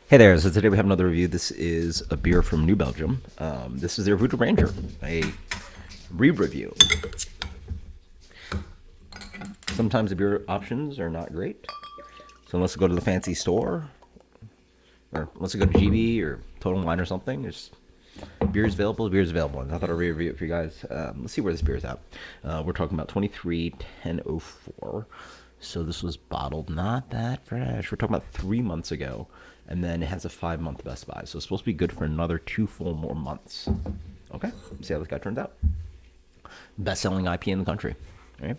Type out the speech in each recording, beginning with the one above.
Hey there, so today we have another review. This is a beer from New Belgium. This is their Voodoo Ranger, a re-review. Sometimes the beer options are not great. So unless you go to the fancy store, or unless you go to GB or Total Wine or something, there's beer is available, beer is available. And I thought I'd re-review it for you guys. Let's see where this beer is at. We're talking about 23-10-04. So this was bottled not that fresh. We're talking about 3 months ago. And then it has a 5-month Best Buy. So it's supposed to be good for another 2 full more months. Okay, let's see how this guy turns out. Best-selling IPA in the country. All right.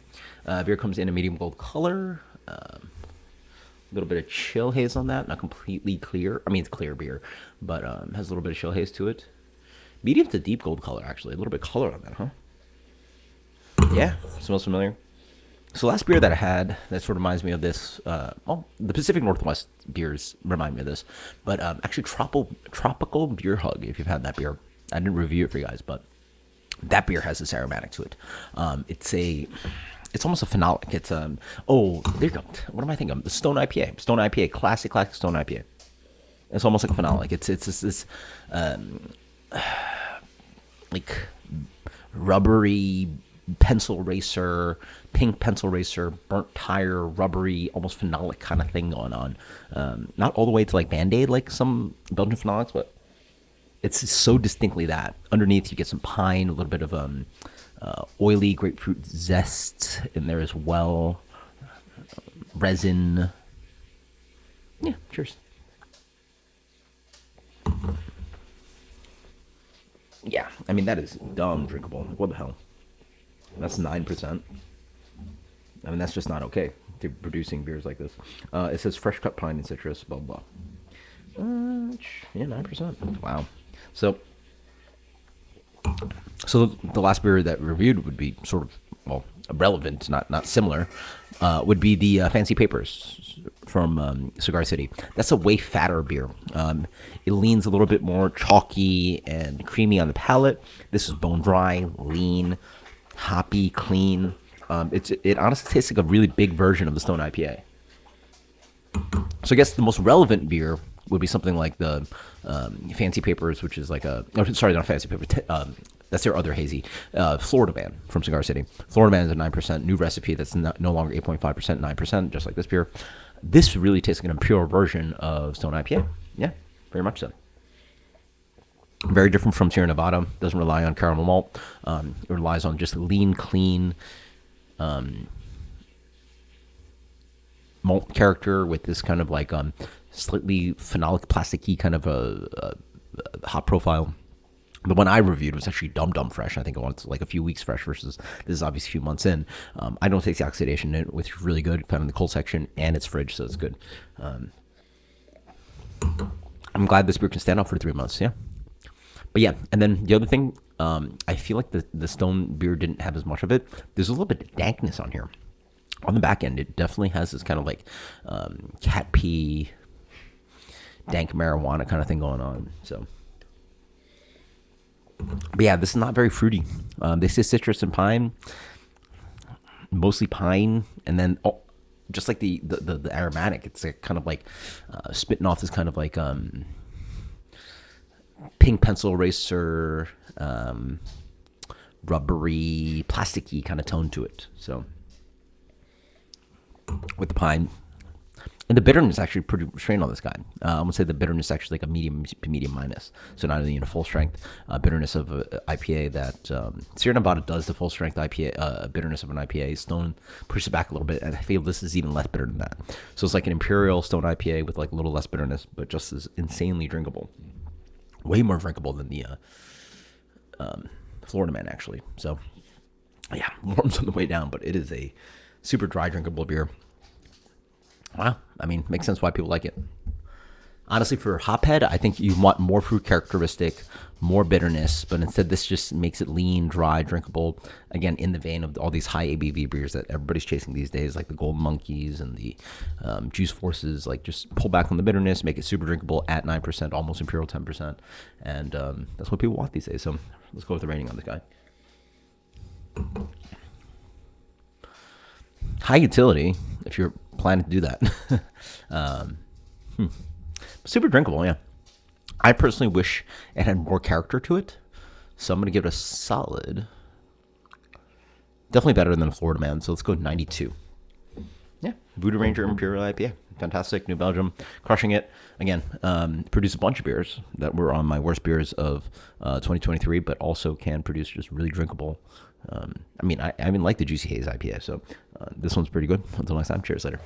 Beer comes in a medium gold color. A little bit of chill haze on that. Not completely clear. I mean, it's clear beer, but has a little bit of chill haze to it. Medium to deep gold color, actually. A little bit of color on that, huh? Yeah, smells familiar. So last beer that I had that sort of reminds me of this, the Pacific Northwest beers remind me of this, but actually Tropical Beer Hug, if you've had that beer. I didn't review it for you guys, but that beer has this aromatic to it. It's almost a phenolic. It's, there you go. What am I thinking of? The Stone IPA. Stone IPA, classic Stone IPA. It's almost like a phenolic. It's this like rubbery pencil racer, pink pencil racer, burnt tire, rubbery, almost phenolic kind of thing going on. Not all the way to like Band-Aid like some Belgian phenolics, but it's so distinctly that. Underneath you get some pine, a little bit of oily grapefruit zest in there as well. Resin. Yeah, cheers. Yeah, I mean that is dumb drinkable. Like, what the hell? That's 9%. I mean, that's just not okay to producing beers like this. It says fresh cut pine and citrus, blah, blah. Yeah, 9%. Wow. So the last beer that we reviewed would be sort of, well, relevant, not similar, would be the Fancy Papers from Cigar City. That's a way fatter beer. It leans a little bit more chalky and creamy on the palate. This is bone dry, lean, hoppy, clean. It honestly tastes like a really big version of the Stone IPA. So I guess the most relevant beer would be something like the Fancy Papers, which is like not Fancy Papers. That's their other hazy. Florida Man from Cigar City. Florida Man is a 9% new recipe that's no longer 8.5%, 9%, just like this beer. This really tastes like an imperial version of Stone IPA. Yeah, very much so. Very different from Sierra Nevada. Doesn't rely on caramel malt. It relies on just lean, clean malt character with this kind of like slightly phenolic, plasticky kind of a hop profile. The one I reviewed was actually dumb fresh. I think it was like a few weeks fresh versus this is obviously a few months in. I don't take the oxidation in it, which is really good. Found in the cold section and it's fridge, so it's good. I'm glad this beer can stand out for 3 months. Yeah. But yeah, and then the other thing, I feel like the Stone beer didn't have as much of it. There's a little bit of dankness on here. On the back end, it definitely has this kind of like cat pee, dank marijuana kind of thing going on. So, but yeah, this is not very fruity. This is citrus and pine, mostly pine, and then just like the aromatic, it's like kind of like spitting off this kind of like pink pencil eraser, rubbery, plasticky kind of tone to it. So with the pine. And the bitterness is actually pretty restrained on this guy. I'm going to say the bitterness is actually like a medium to medium minus. So not really in a full strength bitterness of an IPA that Sierra Nevada does the full strength IPA bitterness of an IPA. Stone pushes it back a little bit, and I feel this is even less bitter than that. So it's like an Imperial Stone IPA with like a little less bitterness, but just as insanely drinkable. Way more drinkable than the Florida Man, actually. So yeah, warms on the way down, but it is a super dry drinkable beer. Wow. I mean, makes sense why people like it. Honestly, for hophead, I think you want more fruit characteristic, more bitterness, but instead this just makes it lean, dry, drinkable. Again, in the vein of all these high ABV beers that everybody's chasing these days, like the Golden Monkeys and the Juice Forces. Like, just pull back on the bitterness, make it super drinkable at 9%, almost Imperial 10%. And that's what people want these days. So let's go with the rating on this guy. High utility, if you're planning to do that. But Super drinkable, yeah. I personally wish it had more character to it, so I'm gonna give it a solid. Definitely better than Florida Man, so let's go 92. Yeah, Voodoo Ranger Imperial IPA. Fantastic, New Belgium, crushing it. Again, produce a bunch of beers that were on my worst beers of 2023, but also can produce just really drinkable. I even like the Juicy Haze IPA, so this one's pretty good. Until next time, cheers later.